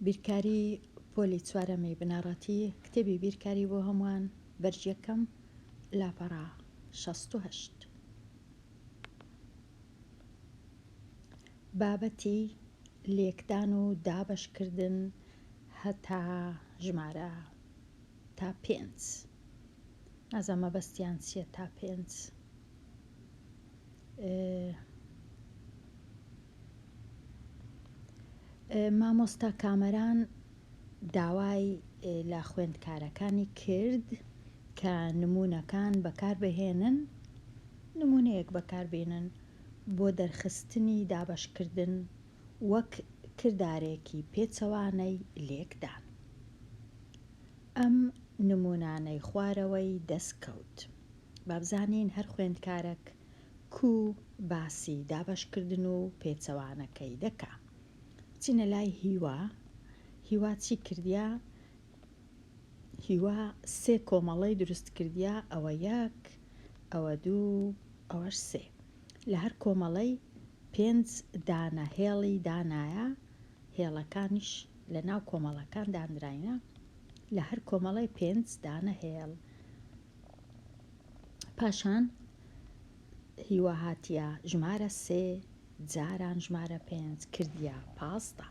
بیرکاری پۆلی چوارەمەی بنەڕەتی کتێبی بیرکاری بۆ هەمووان بەرجەکەم لاپەڕا 68 بابەتی لێکدان و دابەشکردن هەتا ژمارە تا 5 نازانم مەبەستیان چییە تا 5 مامۆستا کامەران داوای لە خوێندکارەکانی کرد کە نمونەکان بەکاربهێنن نمونەیەک بەکاربێنن بۆ دەرخستنی دابەشکردن وەک کردارێکی پێچەوانەی لێکدان. ئەم نمونانەی خوارەوەی دەستکەوت. بابزانین هەر خوێندکارێک کو باسی دابەشکردن و پێچەوانەکەی دەکا. چینە لای هیوا چی کردیا؟ هیوا 3 کۆمەڵەی دروست کردیا، ئەوە 1 ئەوە 2 ئەوەش 3 لە هەر کۆمەڵەی 5 دانە هێڵی دانایە، هێڵەکانیش لە ناو کۆمەڵەکان دانراینە، لە هەر کۆمەڵەی 5 دانە هێڵ. پاشان هیوا هاتیە ژمارە 3 جاران ژمارە 5 کردیا 15.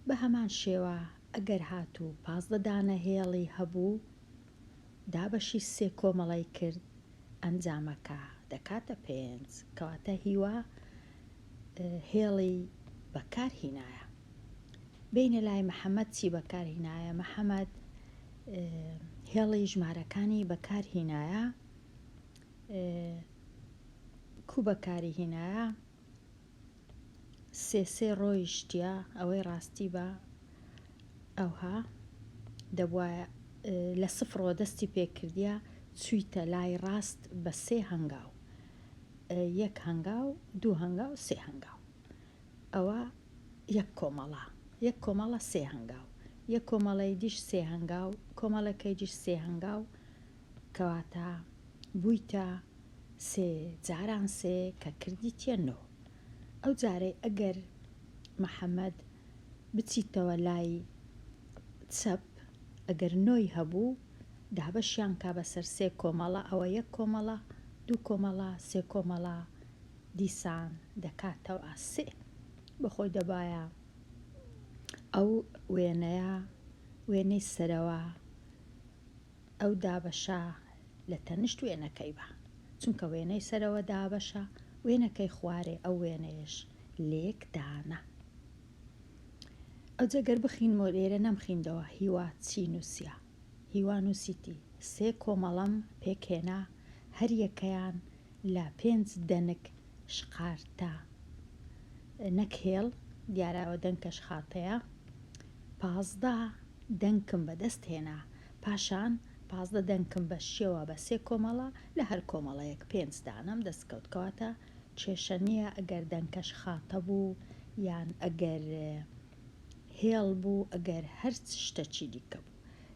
بە هەمان شێوە ئەگەر هاتوو 15 دانە هێڵی هەبوو دابەشی 3 کۆمەڵی کرد، ئەنجامەکە دەکاتە 5 کەواتە هیوا هێڵی بەکارهینایە. بینە لای محەممەد چی بەکارهینایە؟ محەممەد هێڵی ژمارەکانی بەکارهینایە. کو بەکاری هینایە؟ 3 ڕۆیشتە ئەوەی ڕاستی بە ئەوها دەبواە لە سفرۆ دەستی پێکردە چوویتە لای ڕاست بە 3 هەنگاو، 1 هەنگاو 2 هەنگاو 3 هەنگاو، ئەوە 1 کۆمەڵە 1 کۆمەڵە 3 هەنگاو، 1 کۆمەڵی دیش 3 هەنگاو، کۆمەڵەکەی دیش 3 هەنگاو، کەواتە بوویتە 3 جاران 3 کە کردیتە 9. ئەو جارەی ئەگەر محەممەد بچیتەوە لای چەپ ئەگەر 9 هەبوو دابەشیان کا بەسەر 3 کۆمەڵە، ئەوە 1 کۆمەڵە 2 کۆمەڵە 3 کۆمەڵە دیسان دەکاتەوە 3 بەخۆی دەبایە ئەو وێنەی سەرەوە ئەو دابەشە لە تەنیشت وێنەکەی بە، چونکە وێنەی سەرەوە دابەشە، وێنەکەی خوارێ ئەو وێنەیەش لێکدانە. ئەو جەگەر بخینەوە لێرە نەمخیندەوە هیوا چی نووسە؟ هیوا نووسیتی 3 کۆمەڵەم پێکهێنا هەر یەکەیان لە 5 دەنک شقارتە نەک هێڵ دیارەوە دەنکە شخاتەیە، 15 دەنکم بەدەست هێنا، پاشان 15 دەنکم بە شێوە بە 3 کۆمەڵە لە هەر کۆمەڵەیەک 5 دانەم دەستکەوت. کەواتە کێشە نییە ئەگەر دەنکەش خاتە بوو یان ئەگەر هێڵ بوو، ئەگەر هەر شتەچی دیکە بوو.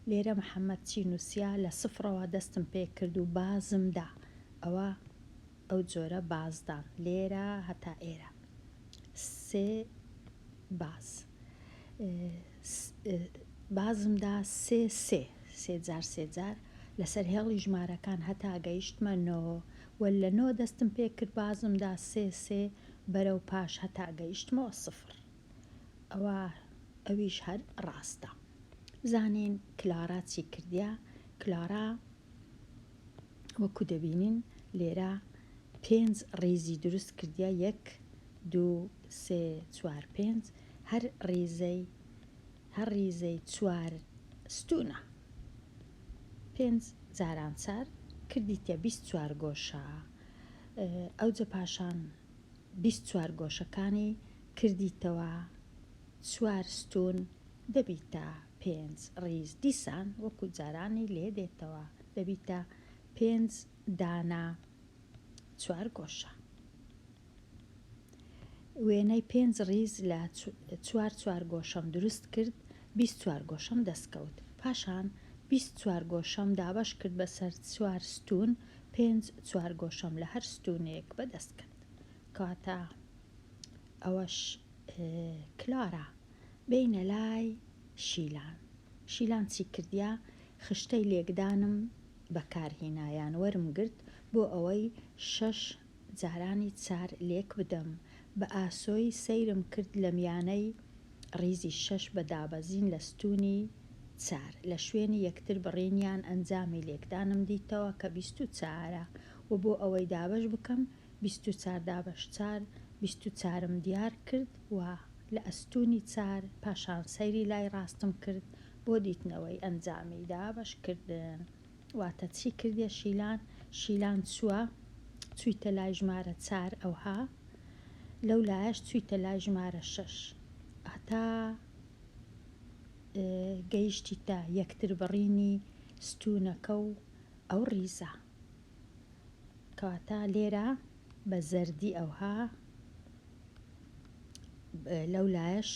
لێرە محەممەد چی نووسیا؟ لە سفرەوە دەستم پێ کرد و بازمدا، ئەوە ئەو جۆرە بازدان لێرە هەتا ئێرە 3 باز بازمدا 3 جار 3 جار لەسەر هێڵی ژمارەکان هەتا گەیشتمە 9 وە لە 9 دەستم پێ کرد بازمدا 3 بەرەو پاش هەتا گەیشتمەوە 0. ئەویش هەر ڕاستە. زانین کلارا چی کردیا؟ کلارا وەکو دەبینین لێرە 5 ڕیزی دروست کردیا، 1 2 3 4 5 هەر ڕیزەی 4 ستونە 5 جاران 4 کردیتە 24 گۆشە. ئەوجە پاشان 24 گۆشەکانی کردیتەوە 4 ستون دەبیتە 5 ڕیز، دیسان وەکو جارانی لێ دێتەوە دەبیتە 5 دانە 4 گۆشە. وێنەی 5 ڕیز لە 4 گۆشەم دروست کرد، 24 گۆشەم دەستکەوت، پاشان 24 گۆشەم دابەش کرد بەسەر 4 ستون، 4 گۆشەم لە هەر ستونێک بەدەست کرد. کەواتە ئەوەش کلارە بینە لای شیلان چی کردیا خشتەی لێکدانم بەکارهێنایان وەرم گرت بۆ ئەوەی 6 جارانی چار لێک بدەم بە ئاسۆی سەیرم کرد لە میانەی ڕیزی 6 بە دابەزین لە ستونی چار لە شوێنی یەکتر بڕینیان ئەنجامی لێکدانم دیتەوە کە 24ە و بۆ ئەوەی دابش بکەم 24 دابش 4 24م دیار کرد و لە ئەستونی چار پاشان سەیری لای ڕاستم کرد بۆ دیتنەوەی ئەنجامی دابشکردن. واتە چی کردێ شیلان چوویتە لای ژمارە 4 ئەوها لەو لایەش چوویتە لای ژمارە 6 هەتا گەیشتیتە یەکتر بڕینی ستونەکە و ئەو ڕیزە کەواتە لێرە بە زەردی ئەوها لەو لایەش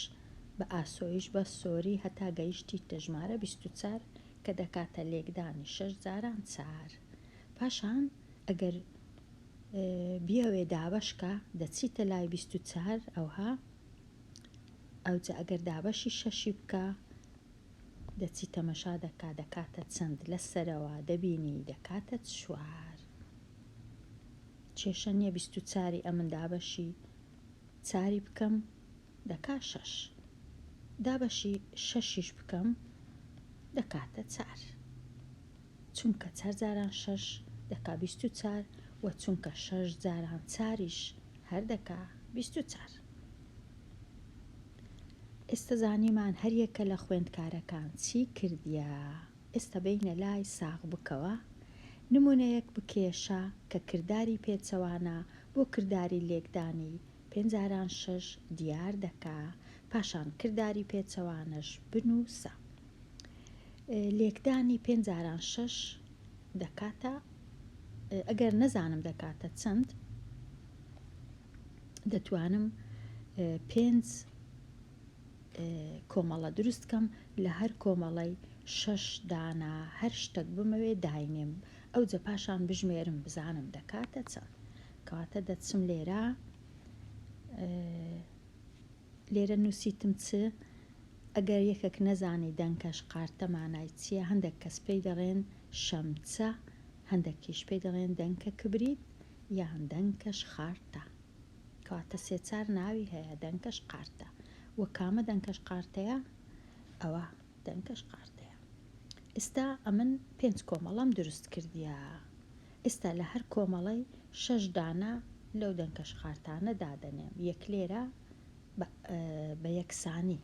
بە ئاسۆیش بە سۆری هەتا گەیشتیتە ژمارە 24 کە دەکاتە لێکدانی 6 جاران 4 پاشان ئەگەر بیاوێ دابشکە دەچیتە لای 24 ئەوها ئەوجا ئەگەر دابەشی 6 بکە دەچیتە مەشا دەکاتە چەند لە سەرەوە دەبینی دەکاتە 4 کێشە نییە 24 ئەمن دابەشی 4 بکەم دەکا 6 دابەشی 6 بکەم دەکاتە 4 چونکە 4 جاران 6 دەکا 24 و چونکە 6 جاران 4ش هەر دەکا 24. ئێستا زانیمان هەریەکە لە خوێندکارەکان چی کردیا ئێستا بینە لای ساغ بکەوە نمونەیەک بکێشە کە کردداری پێچەوانە بۆ کردداری لێکدانی 5 جاران 6 دیار دەکا پاشان کردداری پێچەوانش بنووسە لێکدانی 5 جاران 6 دەکاتە ئەگەر نەزانم دەکاتە چەند دەتوانم 5 کۆمەڵە دروستکەم لە هەر کۆمەڵی 6 دانا هەر شتێک بمەوێ داینێم ئەو جە پاشان بژمێرم بزانم دەکاتە چەند کەواتە دەچم لێرە نووسیتم ئەگەر یەکێک نەزانی دەنکەش قارتە مانای چییە هەندێک کەس پێی دەڵێن شەمچە هەندێکیش پێی دەڵێن دەنکە کبریت یان دەنکەش خارتە کەواتە 3-4 ناوی هەیە دەنکەش قارتە وە کامە دەنکەش قارتەیە ئەوە دەنکەش قارتەیە ئێستا ئەمن 5 کۆمەڵەم دروست کردیە ئێستا لە هەر کۆمەڵی 6 دانا لەو دەنکەش قارتانە دادەنێم یەک لێرە بە یەکسانی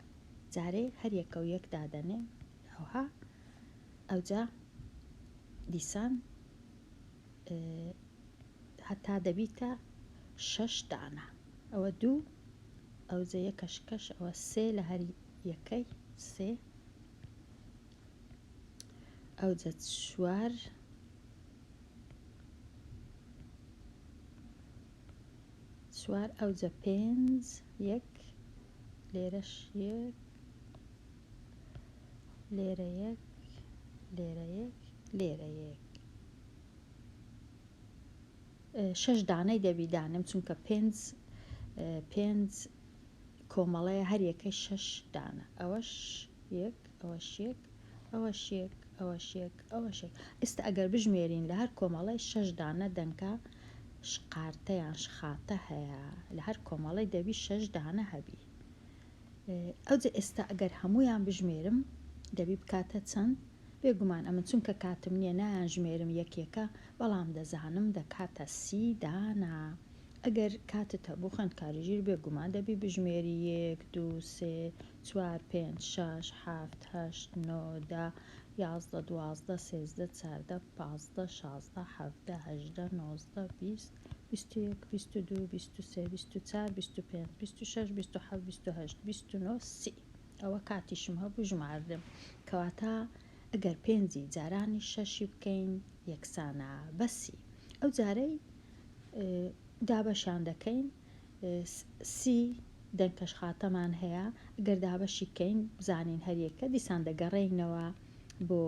جارێ هەر یەکە و یەک دادەنێم ئەوها ئەوجا دیسان هەتا دەبیتە 6 دانا ئەوە 2 ئەوجە یەکەشکەش ئەوە 3 لە هەر یەکەی 3 ئەوجە 4 ئەوجە 5 یەک لێرەش یەک لێرە یەک لێرە یەک لێرە یەک 6 دانەی دەبی دانم چونکە 5 کۆمەڵەیە هەر یەکەی 6 دانە ئەوەش یەک ئەوەش یەک ئەوەش یەک ئەوەش یەک ئەوەش یەک ئێستا ئەگەر بژمێرین لە هەر کۆمەڵی 6 دانە دەنکە قارتەیان شخاتە هەیە لە هەر کۆمەڵی دەبی 6 دانە هەبی ئەوجە ئێستا ئەگەر هەمویان بژمێرم دەبی بکاتە چەند بێگومان ئەمە چونکە کاتم نییە نایان ژمێرم یەکێکە بەڵام دەزانم دەکاتە 30 دانا ئەگەر کاتت هەبوو خوێندکاریژیر بێگومان دەبی بژمێری 1 2 3 4 5 6 7 8 9 10 11 12 13 14 15 16 17 18 19 20 21 22 23 24 25 26 27 28 29 30 ئەوە کاتیشم هەبوو ژماردم کەواتە ئەگەر 5 جارانی 6 بکەین یەکسانە بەسی ئەو جارەی دابەشان دەکەین 30 دەنکەش خاتەمان هەیە ئەگەر دابەشی بکەین بزانین هەریەکە دیسان دەگەڕێینەوە بۆ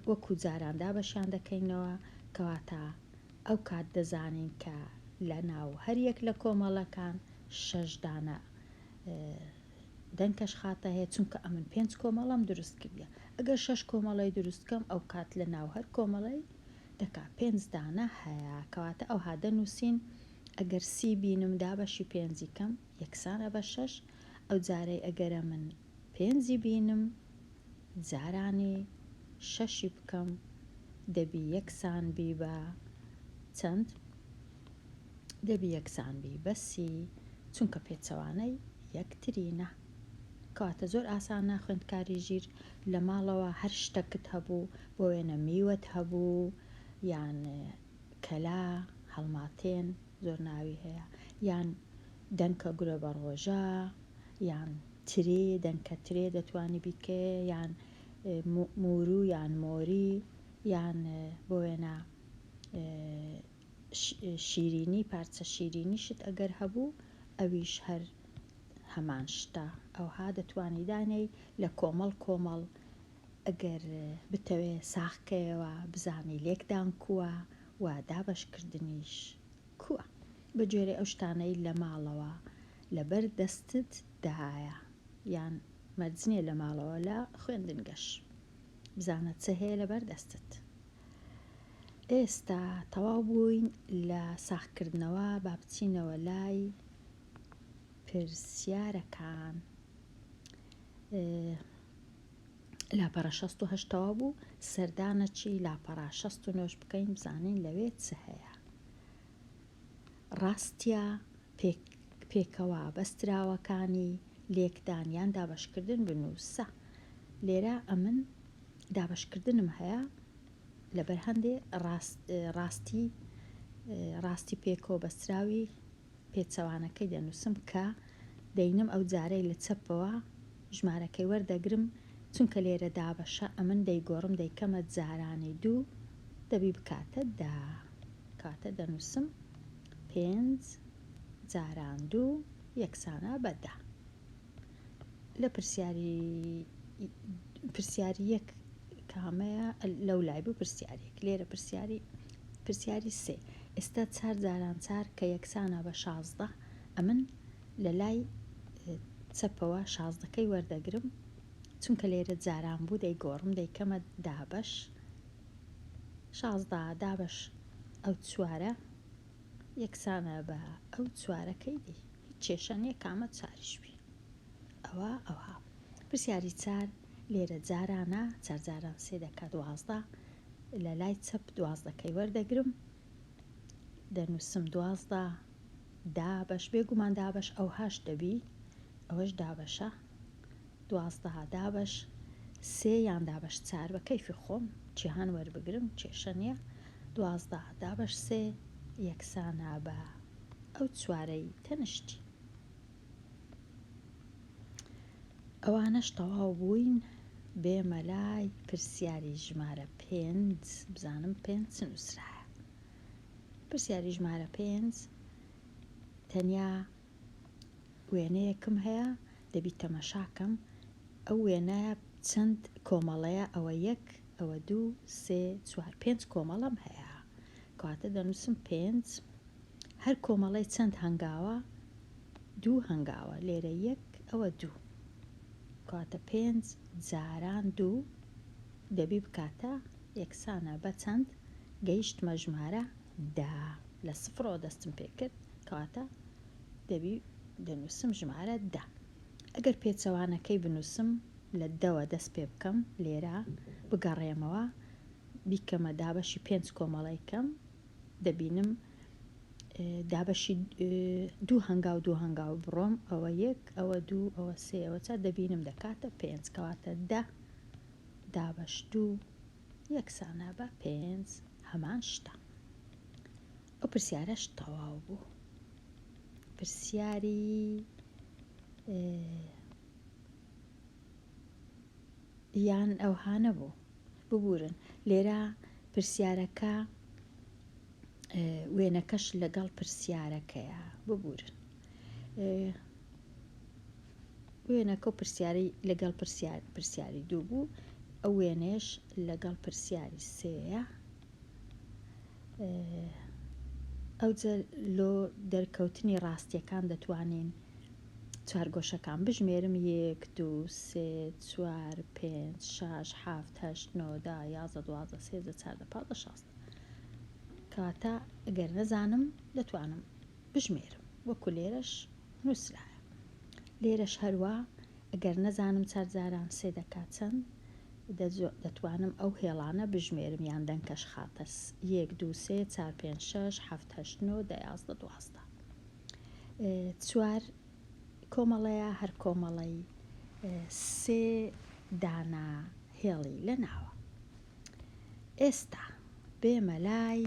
وەکو جاران دابەشیان دەکەینەوە کەواتە ئەو کات دەزانین کە لە ناو هەریەک لە کۆمەڵەکان 6 دانە دەنکەش خاتە هەیە چونکە ئەمن 5 کۆمەڵم دروست کردە ئەگەر 6 کۆمەڵی دروستکەم ئەو کات لە ناو هەر کۆمەڵی دەکا 5 دانە هەیە کەواتە ئەو هادە نووسین ئەگەر سی بینم دابەشی 5 کەم یەکسانە بە 6 ئەو جارەی ئەگەرە من 5 بینم جارانی 6 بکەم دەبی یەکسان بی بە چەند دەبی یەکسان بی بەسی چونکە پێچەوانەی یەکترینە کەواتە زۆر ئاسانە خوێندکاری ژیر لە ماڵەوە هەر شتەکت هەبوو بۆ وێنە میوەت هەبوو یان کەلا هەڵماتێن زۆر ناوی هەیە یان دەنکە گورە بە ڕۆژە یان ترێ دەنکە ترێ دەتوانی بیکێ یان موورو یان مۆری یان بۆ وێنە شیرینی پارچە شیرینیشت ئەگەر هەبوو ئەویش هەر هەمان شتە ئەوها دەتوانی دانەی لە کۆمەڵ کۆمەڵ ئەگەر بتەوێ ساخکەوە بزانی لێکدان کووە و دابەشکردنیش کووە بە جۆرە ئەو شتانەی لە ماڵەوە لەبەر دەستت داهایە یان مەرجنیە لە ماڵەوە لە خوێندنگەش بزانە چه هەیە لەبەر دەستت. ئێستا تەواو بووین لە ساختکردنەوە با بچینەوە لای پرسیارەکان لاپەڕە 68 تەواو بوو سەردانەچی لاپەڕە 69 بکەین بزانین لەوێ چ هەیە ڕاستیە پێکەوە بەستراوەکانی لێکدانیان دابەشکردن بنووسە لێرە ئەمن دابەشکردنم هەیە لەبەر هەندێ ڕاستی پێکەوە بەستراوی پێچەوانەکەی دەنووسم کە دەینم ئەو جارەی لە چەپەوە ژمارەکەی وەردەگرم چونکە لێرە دابەشە ئەمن دەیگۆڕم دەیکەمە جارانی 2 دەبی بکاتە دا کاتە دەنووسم 5 جاران 2 یەکسانە بەدا لە پرسیاری یەک کامەیە لەو لای بوو پرسیارێک لێرە پرسیاری سێ ئێستا 4 جاران 4 کە یەکسانە بە 16 ئەمن لە لای چەپەوە 16کەی وەردەگرم چونکە لێرە جاران بوو دەیگۆڕم دەیکەمە دابەش 16 دابەش ئەو چوارە یەکسانە بە ئەو چوارەکەی دی هیچ کێشەنیە کامە چاریشبی ئەوە پرسیاری 4 لێرە جارانە 4 جاران 3 دەکا 12 لە لای چەپ 12کەی وەردەگرم دەنووسم 12 دابەش بێگومان دابەش ئەو هاش دەبی ئەوەش دابەشە 12 دابەش 3 یان دابەش 4 بە کەیفی خۆم جیهان وەربگرم کێشە نییە 12 دابەش 3 یەکسانە بە ئەو چوارەی تەنشتی ئەوانەش تەواو بووین بێمە لای پرسیاری ژمارە 5 بزانم 5 نووسرایە پرسیاری ژمارە 5 تەنیا وێنەیەکم هەیە دەبی تەمەشاکەم ئەو وێنەیە چەند کۆمەڵەیە ئەوە 1 ئەوە 2 3 4 5 کۆمەڵم هەیە کەواتە دەنووسم 5 هەر کۆمەڵەی چەند هەنگاوە 2 هەنگاوە لێرە 1 ئەوە 2 کەواتە 5 جاران 2 دەبی بکاتە یەکسانە بە چەند گەیشتمە ژمارە دا لە سفرەوە دەستم پێ کرد کەواتە دەبی دەنووسم ژمارە دا ئەگەر پێچەوانەکەی بنووسم لە دەوە دەست پێ بکەم لێرە بگەڕێمەوە بیکەمە دابەشی 5 کۆمەڵەیکەم دەبینم دابەشی 2 هەنگاو 2 هەنگاو بڕۆم ئەوە 1 ئەوە 2 ئەوە 3 ئەوە 4 دەبینم دەکاتە 5 کەواتە 10 دابەش 2 یەکسانە بە 5 هەمان شتە ئەو پرسیارەش تەواو بوو پرسیاری یان ئەوهانە بوو ببورن لێرە پرسیارەکە وێنەکەش لەگەڵ پرسیارەکەیە ببورن وێنەکە و پرسیاری لەگەڵ پرسیاری 2 بوو ئەو وێنەیەش لەگەڵ پرسیاری 3ەیە ئەو لۆ دەرکەوتنی ڕاستیەکان دەتوانین چوار گۆشەکان بژمێرم 1 2 3 4 5 6 7 8 9 10 11 12 13 14 15 16 کەواتە ئەگەر نەزانم دەتوانم بژمێرم وەکو لێرەش نووسرایە. لێرەش هەروە ئەگەر نەزانم چەند جاران سێ دەکات چەند دەتوانم ئەو هێڵانە بژمێرم یان دەنکەش خاتە 1 2 3 4 5 6 7 8 9 10 11 12 چوار کۆمەڵەیە هەر کۆمەڵی سێ دانا هێڵی لە ناوە. ئێستا بێمە لای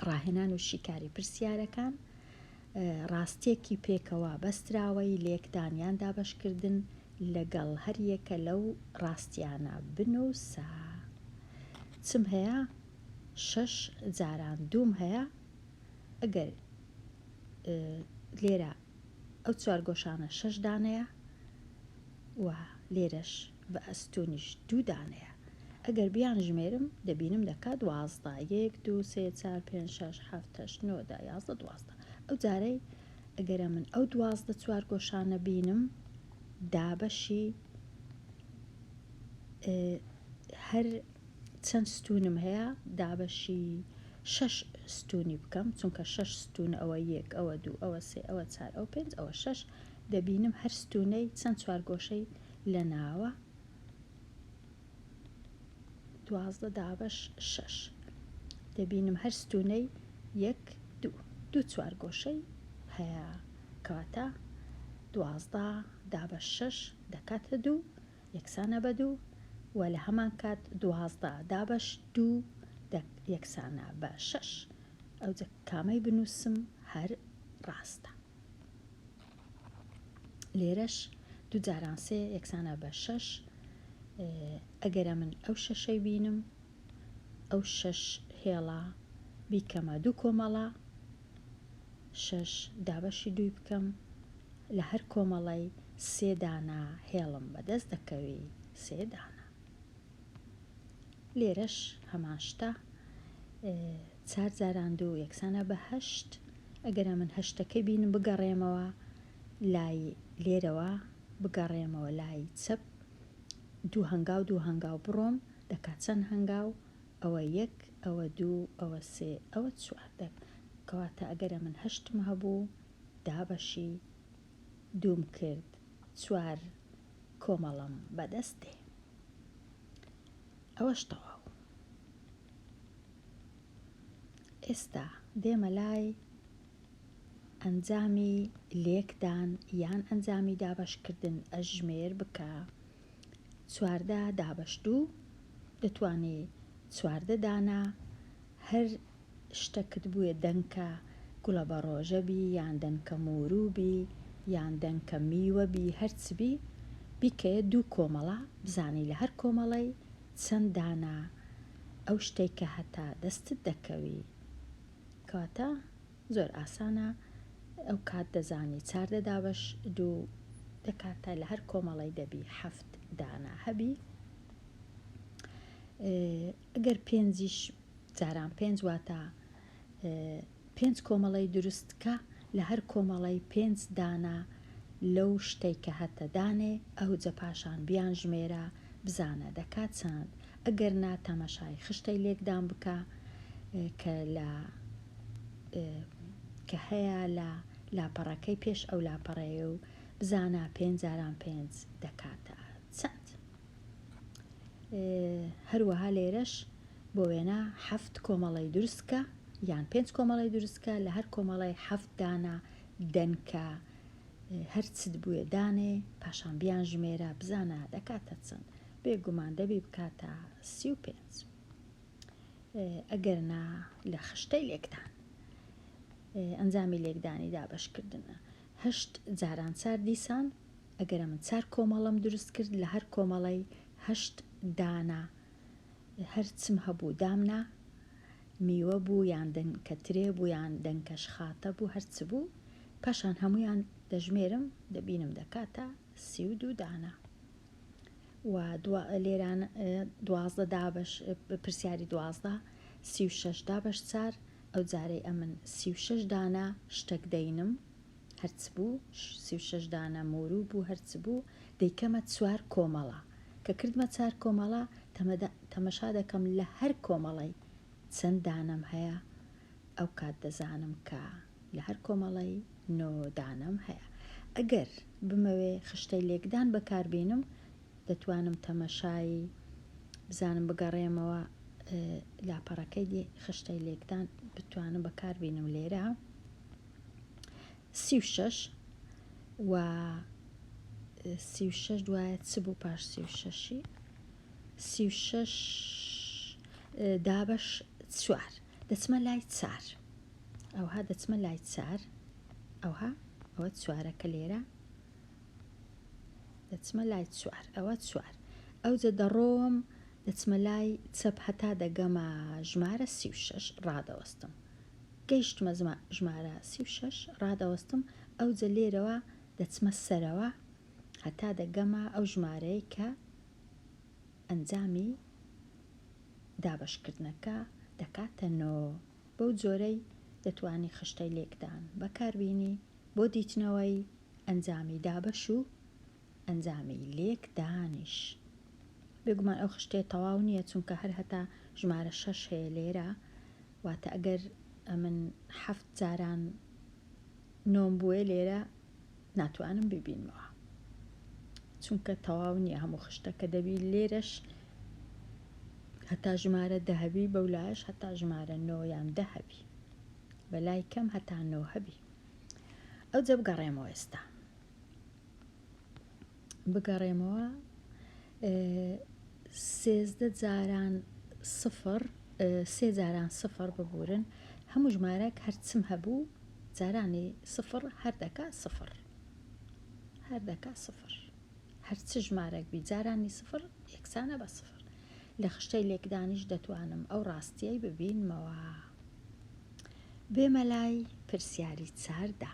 ڕاهێنان و شیکاری پرسیارەکان. ڕاستیەکی پێکەوە بەستراوەی لێکدانیان دابەشکردن لەگەڵ هەریەکە لەو ڕاستیانە بنووسە. چم هەیە 6 جاران دووم هەیە. ئەگەر لێرە ئەو چوار گۆشانە 6 دانەیە و لێرەش بە ئەستونیش 2 دانەیە. ئەگەر بیان ژمێرم دەبینم دەکات 12 1 2 3 4 5 6 7 8 9 10 11 12 ئەو جارەی ئەگەرە من ئەو 12 چوار گۆشانە بینم دابەشی هەر چەند ستونم هەیە دابەشی 6 ستونی بکەم چونکە 6 ستون ئەوە 1 ئەوە 2 ئەوە 3 ئەوە 4 ئەوە 5 ئەوە 6 دەبینم هەر ستونەی چەند چوار گۆشەی لە ناوە 12 دابەش 6 دەبینم هەر ستونەی 1 2 چوار گۆشەی هەیە کەواتە 12 دابەش 6 دەکاتە 2 یەکسانە بە 2 و لە هەمان کات 12 دابەش 2 یەکسانە بە 6 ئەو کامەی بنووسم هەر ڕاستە. لێرەش 2 جاران 3 یەکسانە بە 6 ئەگەرە من ئەو 6ەی بینم ئەو 6 هێڵە بیکەمە 2 کۆمەڵە 6 دابەشی 2 بکەم لە هەر کۆمەڵی 3 دانا هێڵم بەدەست دەکەوی 3 دانا. لێرەش هەمان شتە 4 جاران 2 یەکسانە بە 8 ئەگەرە من 8ەکەی بینم بگەڕێمەوە لای لێرەوە بگەڕێمەوە لای چەپ 2 هەنگاو 2 هەنگاو بڕۆم دەکات چەند هەنگاو ئەوە 1 ئەوە 2 ئەوە 3 ئەوە 4 کەواتە ئەگەرە من 8م هەبوو دابەشی 2 کرد 4 کۆمەڵم بەدەست دێ. ئەوەش تەواو. ئێستا دێمە لای ئەنجامی لێکدان یان ئەنجامی دابەشکردن ئەژمێر بکە. 14 دابەش 2 دەتوانێت 14 دانا هەر شتەکت بووە دەنکە گوڵە بە ڕۆژە بی یان دەنکە موورو بی یان دەنکە میوە بی هەرچبی بیکەیە 2 کۆمەڵە بزانی لە هەر کۆمەڵی چەند دانا ئەو شتێککە هەتا دەستت دەکەوی کەواتە زۆر ئاسانە ئەو کات دەزانی 14 دابەش 2 دەکاتە لە هەر کۆمەڵی دەبی 7 دانا هەبی. ئەگەر 5 جاران 5 واتە 5 کۆمەڵی دروستکە لە هەر کۆمەڵی 5 دانا لەو شتێککە هەتە دانێ ئەو جە پاشان بیان ژمێرە بزانە دەکات چەند. ئەگەر نا تەمەشای خشتەی لێکدان بکە کە هەیە لە لاپەڕەکەی پێش ئەو لاپەڕەیە و بزانە 5 جاران 5 دەکاتە چەند. هەروەها لێرەش بۆ وێنە 7 کۆمەڵی دروستکە یان 5 کۆمەڵی دروستکە لە هەر کۆمەڵی 7 دانا دەنکە هەرچت بووە دانێ پاشان بیان ژمێرە بزانە دەکاتە چەند بێگومان دەبی بکاتە 35. ئەگەرنا لە خشتەی لێکدان ئەنجامی لێکدانی دابەشکردنە 8 جاران 4 دیسان ئەگەرە من 4 کۆمەڵم دروست کرد لە هەر کۆمەڵی 8 دانا هەرچم هەبوو دامنا میوە بوو یان دەنکە ترێ بوو یان دەنکەش خاتە بوو هەرچ بوو پاشان هەمویان دەژمێرم دەبینم دەکاتە 32 دانا. و لێران 12 دابەش پرسیاری 12 36 دابەش 4 ئەو جارەی ئەمن 36 دانا شتێک دەینم هەرچ بوو 36 دانە مۆروو بوو هەرچ بوو دەیکەمە 4 کۆمەڵە کە کردمە 4 کۆمەڵە تەمەشا دەکەم لە هەر کۆمەڵی چەند دانەم هەیە ئەو کات دەزانم کە لە هەر کۆمەڵی 9 دانەم هەیە. ئەگەر بمەوێ خشتەی لێکدان بەکاربێنم دەتوانم تەمەشای بزانم بگەڕێمەوە لاپەڕەکەی خشتەی لێکدان بتوانم بەکاربێنم لێرە 36 و 36 دوایە چ بوو پاش 36 36 دابش 4 دەچمە لای 4 ئەوها دەچمە لای 4 ئەوها ئەوە 4ەکە لێرە دەچمە لای 4 ئەوە 4 ئەوجە دەڕۆم دەچمە لای چەپ هەتا دەگەمە ژمارە 36 ڕادەوەستم گەیشتمە ژمارە 36 ڕادەوەستم ئەوجە لێرەوە دەچمە سەرەوە هەتا دەگەمە ئەو ژمارەی کە ئەنجامی دابشکردنەکە دەکاتە 9 بەو جۆرەی دەتوانی خشتەی لێکدان بەکاربینی بۆ دیتنەوەی ئەنجامی دابش و ئەنجامی لێکدانیش. بێگومان ئەو خشتێ تەواو نییە چونکە هەر هەتا ژمارە 6 هەیە لێرە واتە ئەگەر ئەمن 7 جاران نۆم بووە لێرە ناتوانم ببینمەوە چونکە تەواو نییە هەموو خشتەکە دەبی لێرەش هەتا ژمارە دەهەبی بەولایش هەتا ژمارە 9 یان 10 هەبی بەلای کەم هەتا 9 هەبی. ئەوجە بگەڕێمەوە ئێستا بگەڕێمەوە 13 جاران 0 3 جاران 0 ببورن هەموو ژمارەك هەرچم هەبوو جارانی 0 هەردەکە 0 هەردەکە 0 هەرچ ژمارەك بی جارانی 0 یەکسانە بە 0 لە خشتەی لێکدانیش دەتوانم ئەو ڕاستیەی ببینمەوە. بێمە لای پرسیاری 4دا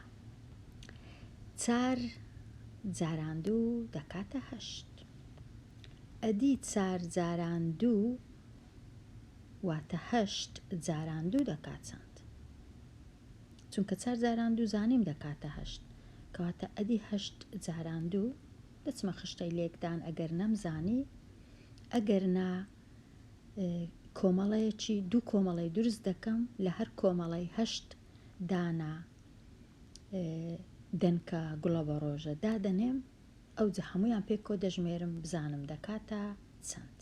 4 جاران 2 دەکاتە 8 ئەدی 4 جاران 2 واتە 8 جاران 2 دەکات چەند چونکە 4 جاران 2 زانیم دەکاتە 8 کەواتە ئەدی 8 جاران 2 دەچمە خشتەی لێکدان ئەگەر نەمزانی ئەگەر نا کۆمەڵەیەکی 2 کۆمەڵی دروست دەکەم لە هەر کۆمەڵی 8 دانا دەنکە گوڵە بە ڕۆژە دادەنێم ئەوجە هەمویان پێکۆ دەژمێرم بزانم دەکاتە چەند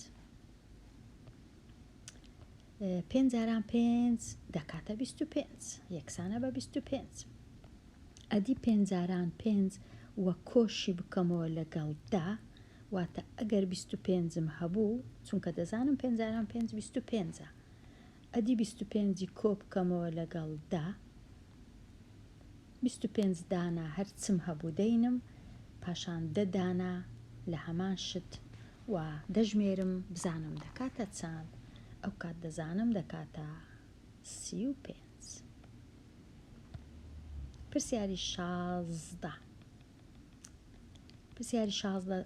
5 جاران 5 دەکاتە 25 یەکسانە بە 25 ئەدی 5 جاران 5 وە کۆشی بکەمەوە لەگەڵ دا واتە ئەگەر 25م هەبوو چونکە دەزانم 5 جاران 5 25 ئەدی 25 کۆ بکەمەوە لەگەڵ دا 25 دانا هەرچم هەبوو دەینم پاشان 10 دانا لە هەمان شت و دەژمێرم بزانم دەکاتە چەند ئەو کات دەزانم دەکاتە 35. پرسیاری 16 پرسیاری 16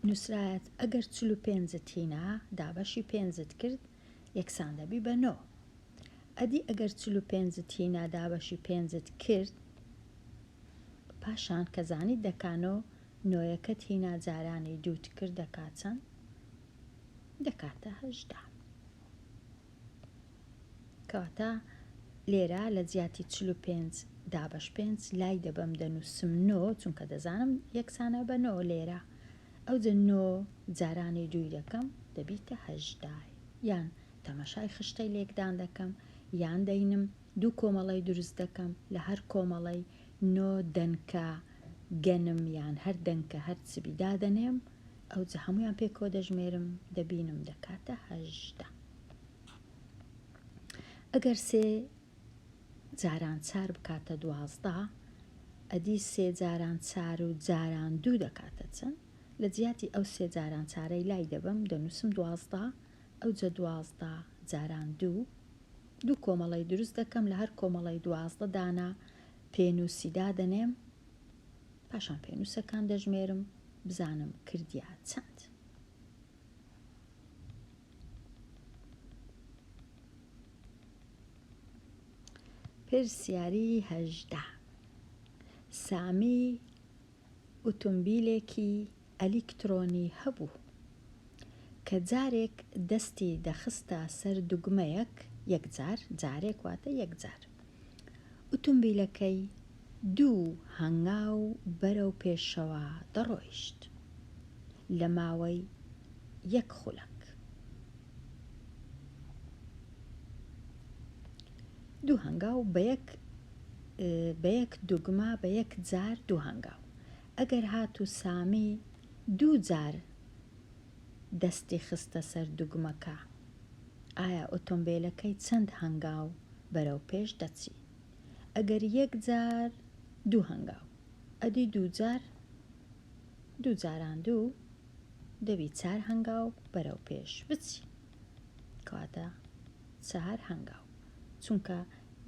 نووسرایەت ئەگەر 45 تینە دابەشی 5 کرد یەکسان دەبی بە 9 ئەدی ئەگەر 45 تینە دابەشی 5 کرد پاشان کە زانیت دەکانەوە نۆیەکە تینە جارانی دووت کرد دەکات چەند دەکاتە 18 کەواتە لێرە لە جیاتی 45 دابەش 5 لای دەبەم دەنووسم 9 چونکە دەزانم یەکسانە بە 9 لێرە ئەوجە 9 جارانی دووی دەکەم دەبیتە 18 یان تەمەشای خشتەی لێکدان دەکەم یان دەینم 2 کۆمەڵی دروست دەکەم لە هەر کۆمەڵی 9 دەنکە گەنم یان هەر دەنکە هەر چبی دادەنێم ئەوجە هەمویان پێکۆ دەژمێرم دەبینم دەکاتە 18 ئەگەر 3 جاران 4 بکاتە 12 ئەدی 3 جاران 4 و جاران 2 دەکاتە چەند لە جیاتی ئەو 3 جاران 4ەی لای دەبم دەنووسم 12 ئەوجە 12 جاران 2 کۆمەڵی دروست دەکەم لە هەر کۆمەڵی 12 دانا پێنووسی دادەنێم پاشان پێنووسەکان دەژمێرم بزانم کردیا چەند. پرسیاری 18 سامی ئۆتۆمبیلێکی ئەلیکترۆنی هەبوو کە جارێک دەستی دەخستە سەر دوگمەیەک یەکجار، جارێک واتە یەکجار، ئۆتۆمبیلەکەی 2 هەنگاو بەرەو پێشەوە دەڕۆیشت لە ماوەی 1 خولەک. 2 هەنگاو بە یەک دوگمە بە یەک جار 2 هەنگاو. ئەگەر هاتوو سامی 2 جار دەستی خستە سەر دوگمەکە، ئایا ئۆتۆمبیلەکەی چەند هەنگاو بەرەو پێش دەچی؟ ئەگەر 1 جار 2 هەنگاو، ئەدی 2 جار 2 جاران 2 دەبی 4 هەنگاو بەرەو پێش بچی، کەواتە 4 هەنگاو، چونکە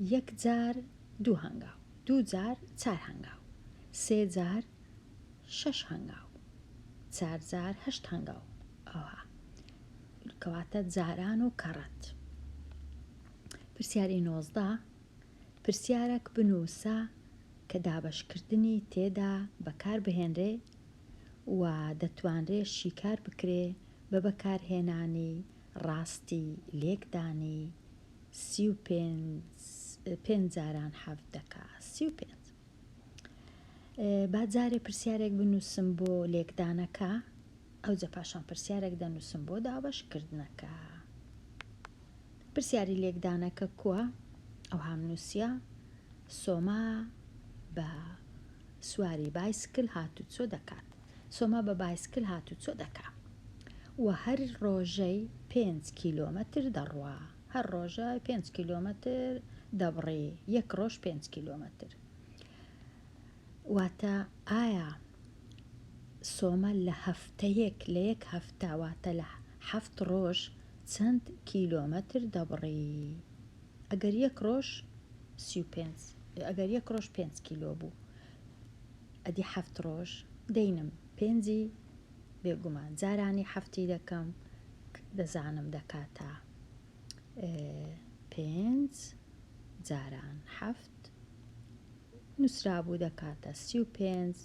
1 جار 2 هەنگاو، 2 جار 4 هەنگاو، 3 جار 6 هەنگاو، 4 جار 8 هەنگاو، ئەوها کەواتە جاران و کەڕەت. پرسیاری 19 پرسیارێک بنووسە کە دابەشکردنی تێدا بەکاربهێنرێ و دەتوانرێ شیکار بکرێ بە بەکارهێنانی ڕاستی لێکدانی 35 جاران 7 دەکا 35. با جارێ پرسیارێک بنووسم بۆ لێکدانەکە، ئەوجە پاشان پرسیارێک دەنووسم بۆ دابەشکردنەکە. پرسیاری لێکدانەکە کووە؟ ئەو هامنووسە سۆما بە سواری بایسکل هاتوچۆ دەکات. سۆما بە بایسکل هاتوچۆ دەکات و هەر ڕۆژەی 5 کیلۆمەتر دەڕوا، هەر ڕۆژە 5 کیلۆمەتر دەبڕێ، یەک ڕۆژ 5 کیلۆمەتر. واتە ئایا سۆمە لە هەفتەیەک لە یەک هەفتە واتە لە 7 ڕۆژ چەند کیلۆمەتر دەبڕی؟ ئەگەر یەک ڕۆژ 35، ئەگەر یەک ڕۆژ 5 کیلۆ بوو، ئەدی 7 ڕۆژ دەینم 5 بێگومان جارانی هەفتی دەکەم، دەزانم دەکاتە 5 جاران 7 نووسرابوو دەکاتە 35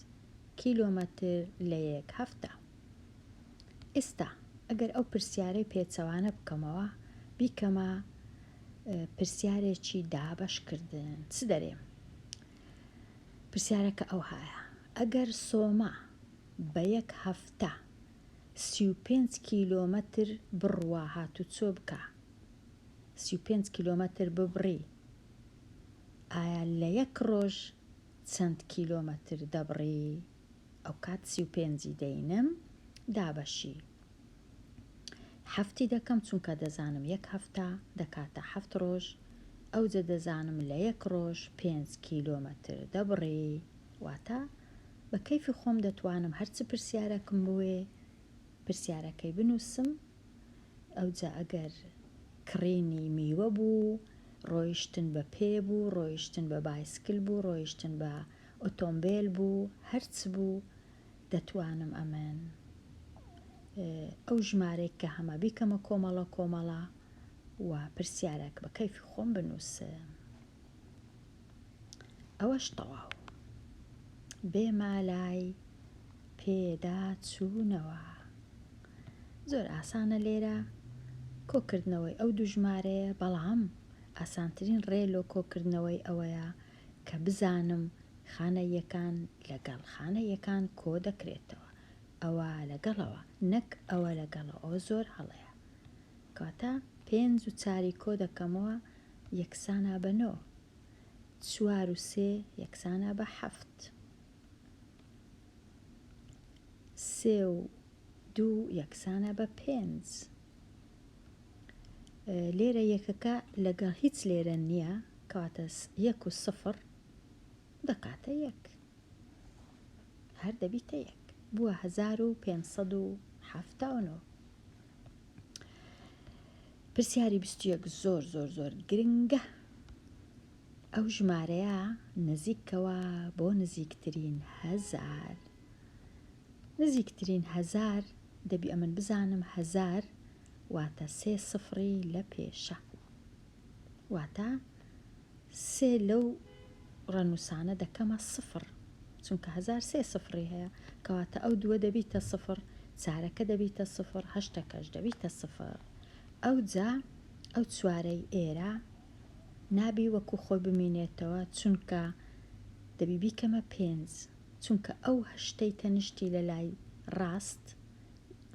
کیلۆمەتر لە یەک هەفتە. ئێستا ئەگەر ئەو پرسیارەی پێچەوانە بکەمەوە، بیکەمە پرسیارێکی دابەشکردن. چ دەرێم؟ پرسیارەکە ئەو هایە: ئەگەر سۆما بە یەک هەفتە 35 کیلۆمەتر بڕوا هاتوچۆ بکە، 35 کیلۆمەتر ببڕی، ئایا لە یەک ڕۆژ چەند کیلۆمەتر دەبڕی؟ ئەو کات 35 دەینم دابەشی هەفتی دەکەم، چونکە دەزانم یەک هەفتە دەکاتە 7 ڕۆژ، ئەوجە دەزانم لە یەک ڕۆژ 5 کیلۆمەتر دەبڕی. واتە بە کەیفی خۆم دەتوانم هەرچ پرسیارەکەم بوێ پرسیارەکەی بنووسم. ئەوجە ئەگەر کڕینی میوە بوو، ڕۆیشتن بە پێ بوو، ڕۆیشتن بە بایسکل بوو، ڕۆیشتن بە ئۆتۆمبیل بوو، هەرچ بوو دەتوانم ئەمن ئەو ژمارەی کە هەمە بیکەمە کۆمەڵە کۆمەڵە و پرسیارێک بە کەیفی خۆم بنووسم. ئەوەش تەواو، بێمە لای پێدا چوونەوە. زۆر ئاسانە لێرە کۆکردنەوەی ئەو دوو ژمارەیە، بەڵام ئاسانترین ڕێ لۆ کۆکردنەوەی ئەوەیە کە بزانم خانەیەکان لەگەڵ خانەیەکان کۆ دەکرێتەوە، ئەوە لەگەڵەوە نەک ئەوە لەگەڵەوە، ئەوە زۆر هەڵەیە. کاتە 5 و 4 کۆ دەکەمەوە یەکسانە بە 9، 4 و 3 یەکسانە بە 7، 3 و 2 یەکسانە بە 5. لێرە یەکەکە لەگەڵ هیچ لێرە نییە، کەواتە 1 و 0 دەکاتە 1، هەر دەبیتە 1، بووە 1579. پرسیاری 21 زۆر زۆر زۆر گرنگە. ئەو ژمارەیە نزیکەوە بۆ نزیکترین 1000. نزیکترین 1000 دەبی ئەمن بزانم 1000 واتە 3 سفری لە پێشە، واتە 3 لەو ڕەنووسانە دەکەمە 0، چونکە 1003 سفری هەیە کەواتە ئەو دووە دەبیتە سفر، چارەکە دەبیتە سفر، هەشتەکەش دەبیتە سفر. ئەو جا ئەو چوارەی ئێرە نابی وەکو خۆی بمینێتەوە چونکە دەبی بیکەمە 5 چونکە ئەو هەشتەی تەنیشتی لە لای ڕاست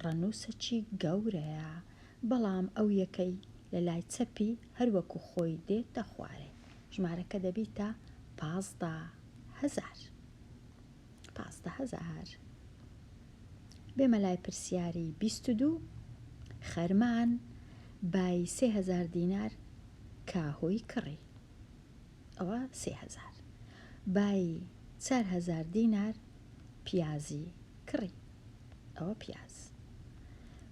ڕەنووسەکی گەورەیە، بەڵام ئەو یەکەی لە لای چەپی هەروەکو خۆی دێتە خوارێ. ژمارەکە دەبیتە 15,000. بێمە لای پرسیاری 22. خەرمان بای 3000 دینار کاهۆی کڕی، ئەوە 3000. بای 4000 دینار پیازی کڕی، ئەوە پیاز.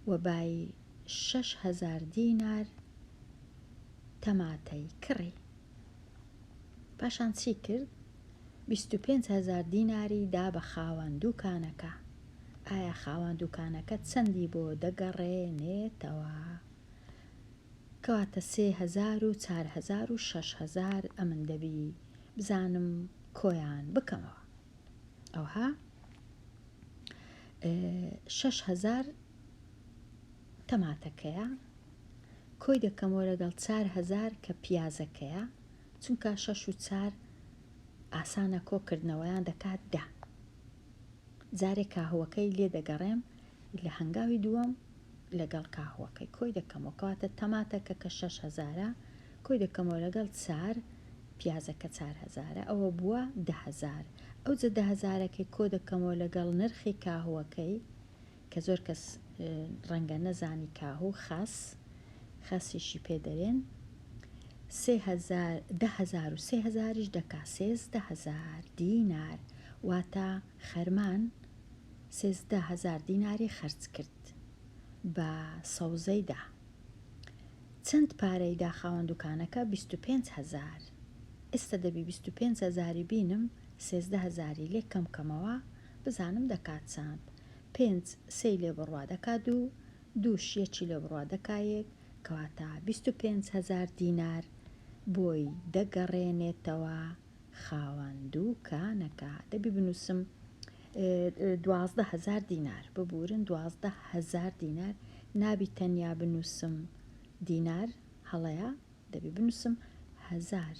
و بای 6000 دینار تەماتەی کڕی. پاشان چی کرد؟ 25,000 دیناری دا بە خاوەن دوکانەکە. ئایا خاوەن دوکانەکە چەندی بۆ دەگەڕێنێتەوە؟ کەواتە 3000 و 4000 و 6000 ئەمن دەبی بزانم کۆیان بکەمەوە. ئەوها 6000 تەماتەکەیە، کۆی دەکەمەوە لەگەڵ 4000 کە پیازەکەیە، چونکە 6 و 4 ئاسانە کۆکردنەوەیان دەکات 10. جارێک کاهوەکەی لێ دەگەڕێم لە هەنگاوی دووەم لەگەڵ کاهوەکەی کۆی دەکەمەوە، کەواتە تەماتەکە کە 6000 کۆی دەکەمەوە لەگەڵ 4 پیازەکە 4000 ئەوە بووە 10,000. ئەو جە 10,000ەکەی کۆ دەکەمەوە لەگەڵ نرخی کاهوەکەی کە زۆر کەس ڕەنگە نەزانی کاهوو خەسیشی پێدەرێن. 10,000 و 3000ش دەکا 13,000 دینار، واتە خەرمان 13,000 دیناری خەرج کرد بە سەوزەیدا. چەند پارەی دا خاوەن دوکانەکە؟ 25,000. ئێستا دەبی 25,000 بینم 13,000 لێ کەمکەمەوە بزانم دەکات چەند. 5 3 لێ بڕوا دەکات 2 2 یەکی لێ بڕوا دەکات 1 کەواتە 25,000 دینار بۆی دەگەڕێنێتەوە خاوەن دوکانەکە. دەبی بنووسم 12,000 دینار ببورن 12,000 دینار، نابی تەنیا بنووسم دینار هەڵەیە، دەبی بنووسم 1000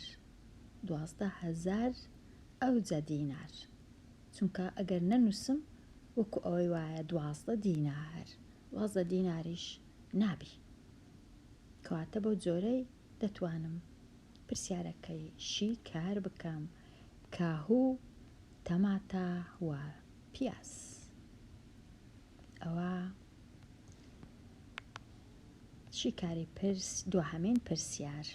12,000 ئەوجە دینار، چونکە ئەگەر نەنووسم وەکو ئەوەی وایە 12 دینار 12 دیناریش نابی. کەواتە بەو جۆرەی دەتوانم پرسیارەکەی شی کار بکەم، کاهوو، تەماتە و پیاز. ئەوە شیکاری دوهەمین پرسیار.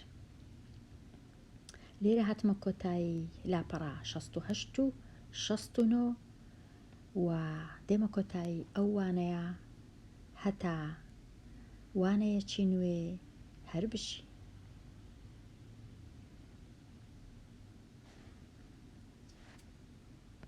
لێرە هاتمە کۆتایی لاپەڕا 68 و 69 و دێمە کۆتایی ئەو وانەیە هەتا وانەیەکی نوێ هەر بشی.